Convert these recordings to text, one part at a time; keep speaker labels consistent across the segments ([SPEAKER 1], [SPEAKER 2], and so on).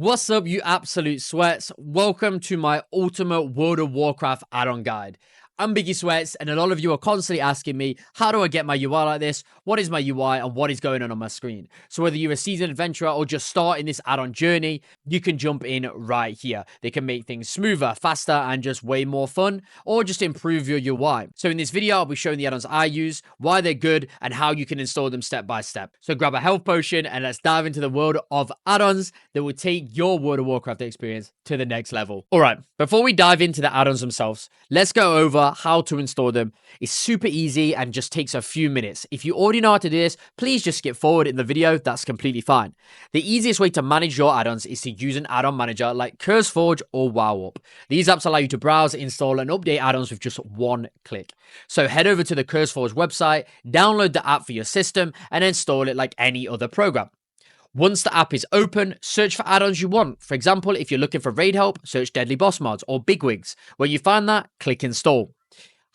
[SPEAKER 1] What's up, you absolute sweats? Welcome to my ultimate World of Warcraft add-on guide. I'm Biggie Sweats, and a lot of you are constantly asking me, how do I get my UI like this? What is my UI and what is going on my screen? So whether you're a seasoned adventurer or just starting this add-on journey, you can jump in right here. They can make things smoother, faster, and just way more fun, or just improve your UI. So in this video, I'll be showing the add-ons I use, why they're good, and how you can install them step by step. So grab a health potion and let's dive into the world of add-ons that will take your World of Warcraft experience to the next level. All right, before we dive into the add-ons themselves, let's go over how to install them. It's super easy and just takes a few minutes. If you already know how to do this, please just skip forward in the video. That's completely fine. The easiest way to manage your add-ons is to use an add-on manager like CurseForge or WoW. These apps allow you to browse, install, and update add-ons with just one click. So head over to the CurseForge website, download the app for your system, and install it like any other program. Once the app is open, search for add-ons you want. For example, if you're looking for raid help, search Deadly Boss Mods or Bigwigs. When you find that, click install.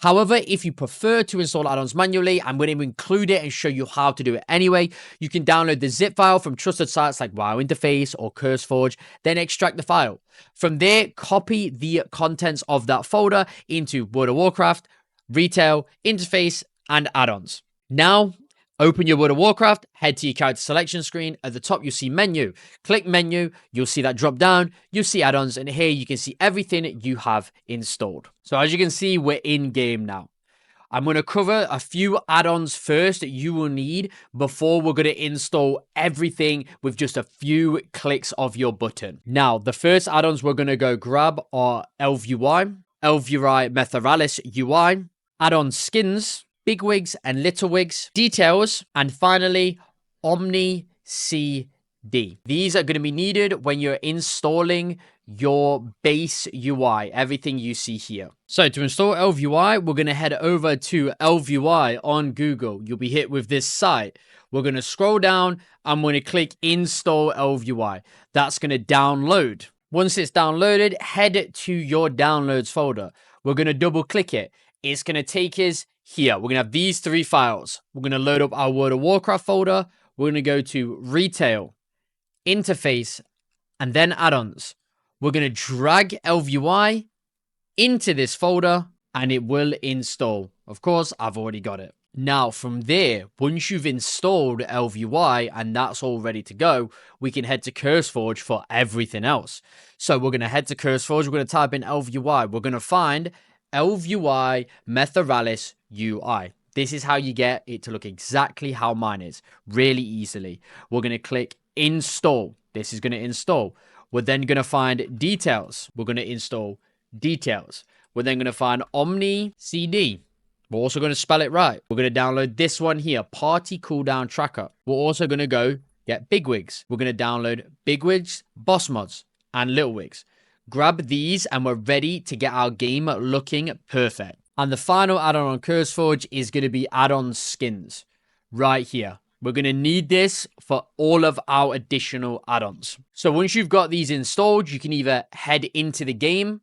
[SPEAKER 1] However, if you prefer to install add-ons manually, I'm going to include it and show you how to do it anyway. You can download the zip file from trusted sites like WoW Interface or CurseForge, then extract the file. From there, copy the contents of that folder into World of Warcraft, Retail, Interface, and add-ons. Now, open your World of Warcraft, head to your character selection screen. At the top, you'll see menu. Click menu, you'll see that drop down, you'll see add-ons, and here you can see everything you have installed. So as you can see, we're in game now. I'm going to cover a few add-ons first that you will need before we're going to install everything with just a few clicks of your button. Now, the first add-ons we're going to go grab are Elvui, Merathilis Ui, Addonskins, Bigwigs and Littlewigs, details, and finally, OmniCD. These are going to be needed when you're installing your base UI, everything you see here. So to install Elvui, we're going to head over to Elvui on Google. You'll be hit with this site. We're going to scroll down. I'm going to click Install Elvui. That's going to download. Once it's downloaded, head to your downloads folder. We're going to double click it. It's going to take us here. We're going to have these three files. We're going to load up our World of Warcraft folder. We're going to go to Retail, Interface, and then Add-ons. We're going to drag Elvui into this folder, and it will install. Of course, I've already got it. Now, from there, once you've installed Elvui and that's all ready to go, we can head to CurseForge for everything else. So we're going to head to CurseForge. We're going to type in Elvui. We're going to find Elvui Merathilis Ui. This is how you get it to look exactly how mine is, really easily. We're going to click install. This is going to install. We're then going to find details. We're going to install details. We're then going to find OmniCD. We're also going to spell it right. We're going to download this one here, Party Cooldown Tracker. We're also going to go get Bigwigs. We're going to download Bigwigs, Boss Mods, and Littlewigs. Grab these and we're ready to get our game looking perfect. And the final add-on on CurseForge is going to be Addonskins right here. We're going to need this for all of our additional add-ons. So once you've got these installed, you can either head into the game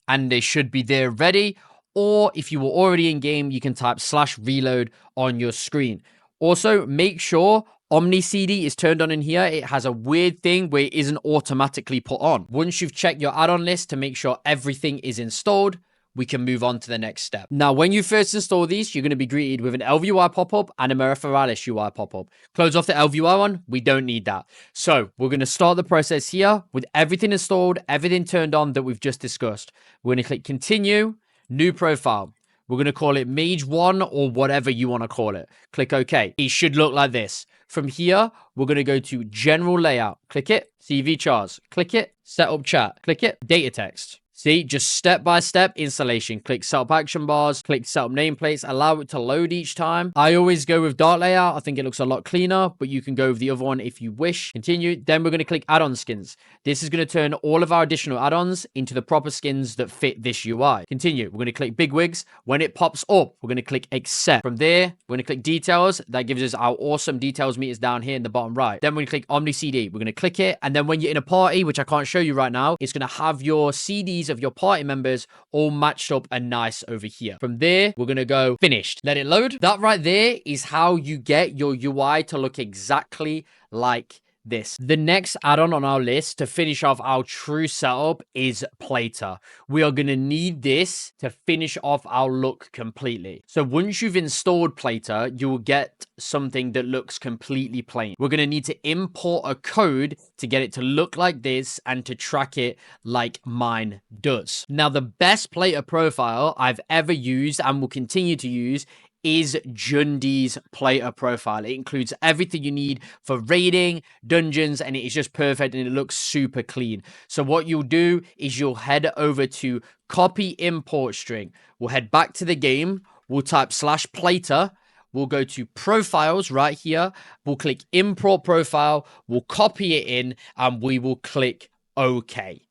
[SPEAKER 1] and they should be there ready. Or if you were already in game, you can type /reload on your screen. Also, make sure OmniCD is turned on in here. It has a weird thing where it isn't automatically put on. Once you've checked your add-on list to make sure everything is installed, we can move on to the next step. Now, when you first install these, you're going to be greeted with an Elvui pop-up and a Merathilis UI pop-up. Close off the Elvui one. We don't need that. So we're going to start the process here with everything installed, everything turned on that we've just discussed. We're going to click continue, new profile. We're going to call it Mage 1 or whatever you want to call it. Click OK. It should look like this. From here, we're going to go to General Layout. Click it. CV Chars. Click it. Setup Chat. Click it. Data Text. See, just step-by-step installation. Click set up action bars, click set up nameplates, allow it to load each time. I always go with dark layout. I think it looks a lot cleaner, but you can go with the other one if you wish. Continue. Then we're going to click Addonskins. This is going to turn all of our additional add-ons into the proper skins that fit this UI. Continue. We're going to click Bigwigs. When it pops up, we're going to click accept. From there, we're going to click details. That gives us our awesome details meters down here in the bottom right. Then we're going to click OmniCD. We're going to click it. And then when you're in a party, which I can't show you right now, it's going to have your CDs of your party members all matched up and nice over here. From there, we're going to go finished. Let it load. That right there is how you get your UI to look exactly like this. The next add-on on our list to finish off our true setup is Plater. We are going to need this to finish off our look completely. So once you've installed Plater, you will get something that looks completely plain. We're going to need to import a code to get it to look like this and to track it like mine does. Now, the best Plater profile I've ever used and will continue to use is Jundies Plater profile. It includes everything you need for raiding, dungeons, and it is just perfect and it looks super clean. So what you'll do is you'll head over to copy import string. We'll head back to the game. We'll type /plater. We'll go to profiles right here. We'll click import profile. We'll copy it in and we will click OK.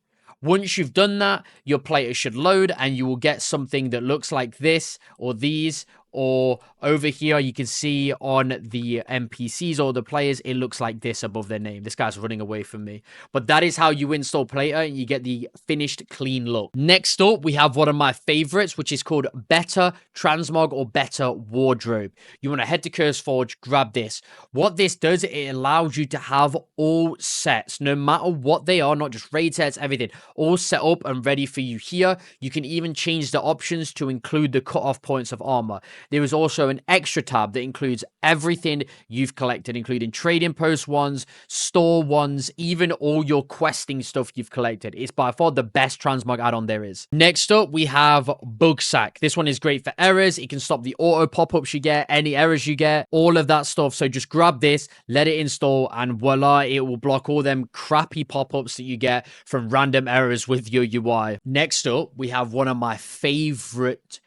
[SPEAKER 1] Once you've done that, your Plater should load and you will get something that looks like this or these, or over here you can see on the NPCs or the players, it looks like this above their name. This guy's running away from me. But that is how you install Plater and you get the finished clean look. Next up, we have one of my favorites, which is called Better Transmog or Better Wardrobe. You want to head to CurseForge, grab this. What this does, it allows you to have all sets, no matter what they are, not just raid sets, everything, all set up and ready for you here. You can even change the options to include the cutoff points of armor. There is also an extra tab that includes everything you've collected, including trading post ones, store ones, even all your questing stuff you've collected. It's by far the best transmog add-on there is. Next up, we have Bugsack. This one is great for errors. It can stop the auto pop-ups you get, any errors you get, all of that stuff. So just grab this, let it install, and voila, it will block all them crappy pop-ups that you get from random errors with your UI. Next up, we have one of my favorite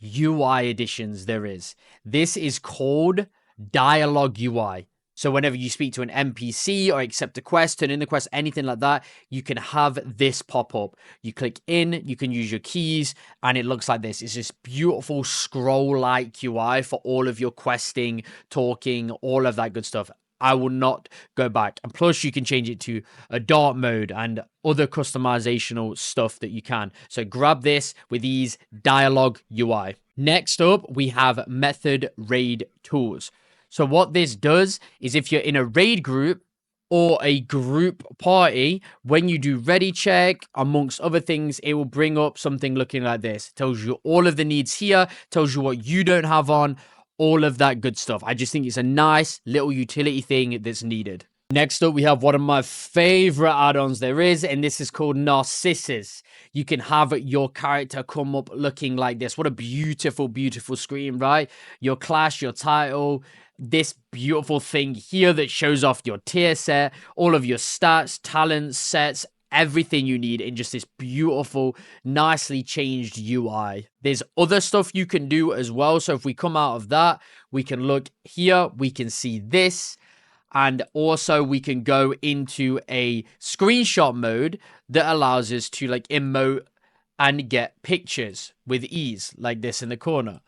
[SPEAKER 1] UI additions there is. This is called Dialogue UI. So whenever you speak to an NPC or accept a quest, turn in the quest, anything like that, you can have this pop up. You click in, you can use your keys, and it looks like this. It's this beautiful scroll-like UI for all of your questing, talking, all of that good stuff. I will not go back. And plus, you can change it to a dark mode and other customizational stuff that you can. So grab this with these Dialogue UI. Next up, we have Method Raid Tools. So what this does is if you're in a raid group or a group party, when you do ready check, amongst other things, it will bring up something looking like this. It tells you all of the needs here, tells you what you don't have on, all of that good stuff. I just think it's a nice little utility thing that's needed. Next up, we have one of my favorite add-ons there is, and this is called Narcissus. You can have your character come up looking like this. What a beautiful, beautiful screen, right? Your class, your title, this beautiful thing here that shows off your tier set, all of your stats, talents, sets, everything you need in just this beautiful, nicely changed UI. There's other stuff you can do as well. So if we come out of that, we can look here, we can see this. And also we can go into a screenshot mode that allows us to like emote and get pictures with ease like this in the corner.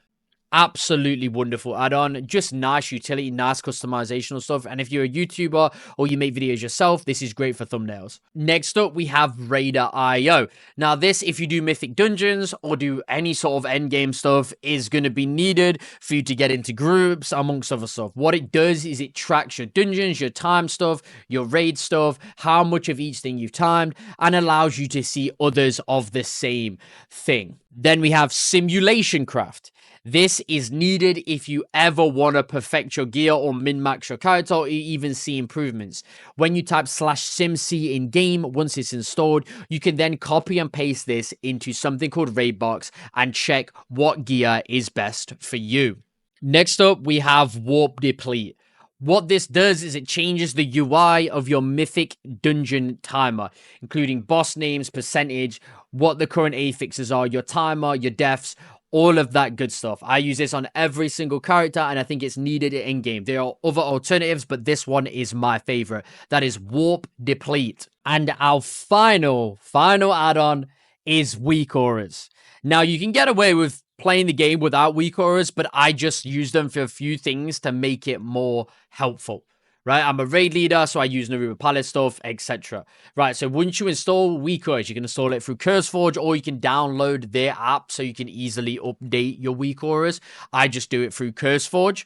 [SPEAKER 1] Absolutely wonderful add-on, just nice utility, nice customizational stuff. And if you're a YouTuber or you make videos yourself, this is great for thumbnails. Next up, we have RaiderIO. Now this, if you do mythic dungeons or do any sort of endgame stuff, is going to be needed for you to get into groups, amongst other stuff. What it does is it tracks your dungeons, your time stuff, your raid stuff, how much of each thing you've timed, and allows you to see others of the same thing. Then we have SimulationCraft. This is needed if you ever want to perfect your gear or min-max your character or even see improvements. When you type /simc in game, once it's installed, you can then copy and paste this into something called Raidbox and check what gear is best for you. Next up, we have Warp Deplete. What this does is it changes the UI of your mythic dungeon timer, including boss names, percentage, what the current affixes are, your timer, your deaths, all of that good stuff. I use this on every single character and I think it's needed in game. There are other alternatives, but this one is my favorite. That is Warp Deplete. And our final add-on is weak auras. Now you can get away with playing the game without weak auras, but I just use them for a few things to make it more helpful. Right, I'm a raid leader, so I use Naruba palette stuff, etc. Right, so once you install weak auras, you can install it through CurseForge, or you can download their app so you can easily update your weak auras. I just do it through CurseForge.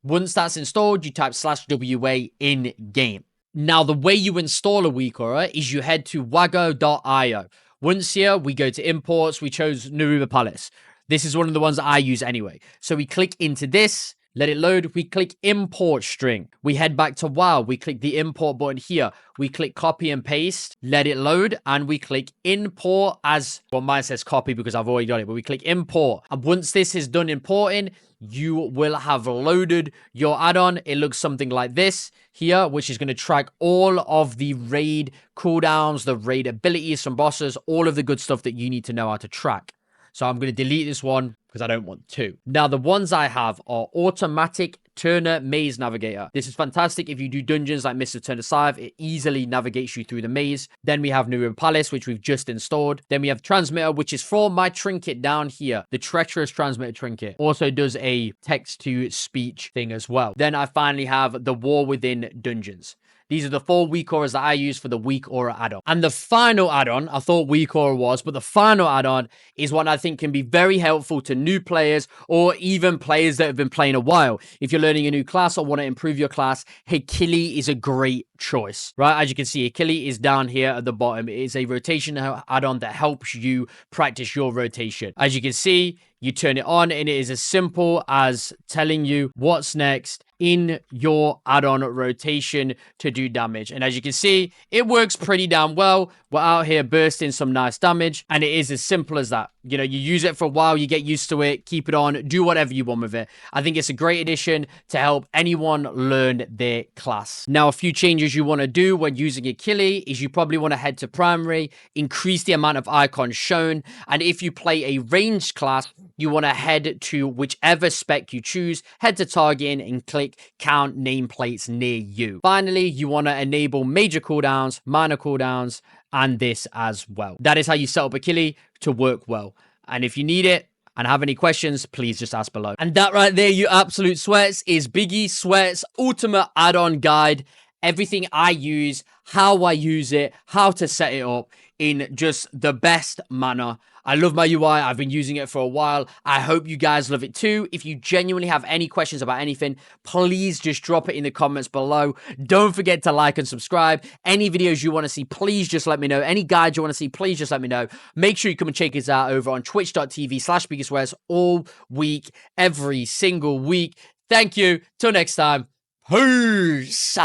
[SPEAKER 1] Once that's installed, you type /WA in game. Now, the way you install a WeakAura is you head to wago.io. Once here, we go to imports. We chose Merathilis. This is one of the ones that I use anyway. So we click into this, let it load. We click import string. We head back to WoW. We click the import button here. We click copy and paste, let it load, and we click import as, well, mine says copy because I've already done it, but we click import. And once this is done importing, you will have loaded your add-on. It looks something like this here, which is going to track all of the raid cooldowns, the raid abilities from bosses, all of the good stuff that you need to know how to track. So I'm going to delete this one because I don't want to. Now, the ones I have are Automatic Turner Maze Navigator. This is fantastic if you do dungeons like Mr. Turner Scythe. It easily navigates you through the maze. Then we have Merathilis, which we've just installed. Then we have Transmitter, which is for my trinket down here. The Treacherous Transmitter Trinket also does a text-to-speech thing as well. Then I finally have the War Within Dungeons. These are the 4 WeakAuras that I use for the WeakAura add-on. And the final add-on, I thought WeakAura was, but the final add-on is one I think can be very helpful to new players or even players that have been playing a while. If you're learning a new class or want to improve your class, Hekili is a great choice, right? As you can see, Hekili is down here at the bottom. It is a rotation add-on that helps you practice your rotation. As you can see, you turn it on and it is as simple as telling you what's next in your add-on rotation to do damage. And as you can see, it works pretty damn well. We're out here bursting some nice damage, and it is as simple as that. You know, you use it for a while, you get used to it, keep it on, do whatever you want with it. I think it's a great addition to help anyone learn their class. Now, a few changes you want to do when using Hekili is you probably want to head to primary, increase the amount of icons shown, and if you play a ranged class, you want to head to whichever spec you choose, head to targeting and click count nameplates near you. Finally, you want to enable major cooldowns, minor cooldowns, and this as well. That is how you set up Hekili to work well. And if you need it and have any questions, please just ask below. And that right there, you absolute sweats, is Biggie Sweat's ultimate add-on guide. Everything I use, how I use it, how to set it up in just the best manner. I love my UI. I've been using it for a while. I hope you guys love it too. If you genuinely have any questions about anything, please just drop it in the comments below. Don't forget to like and subscribe. Any videos you want to see, please just let me know. Any guides you want to see, please just let me know. Make sure you come and check us out over on twitch.tv/BiggiesWest all week, every single week. Thank you. Till next time. Peace.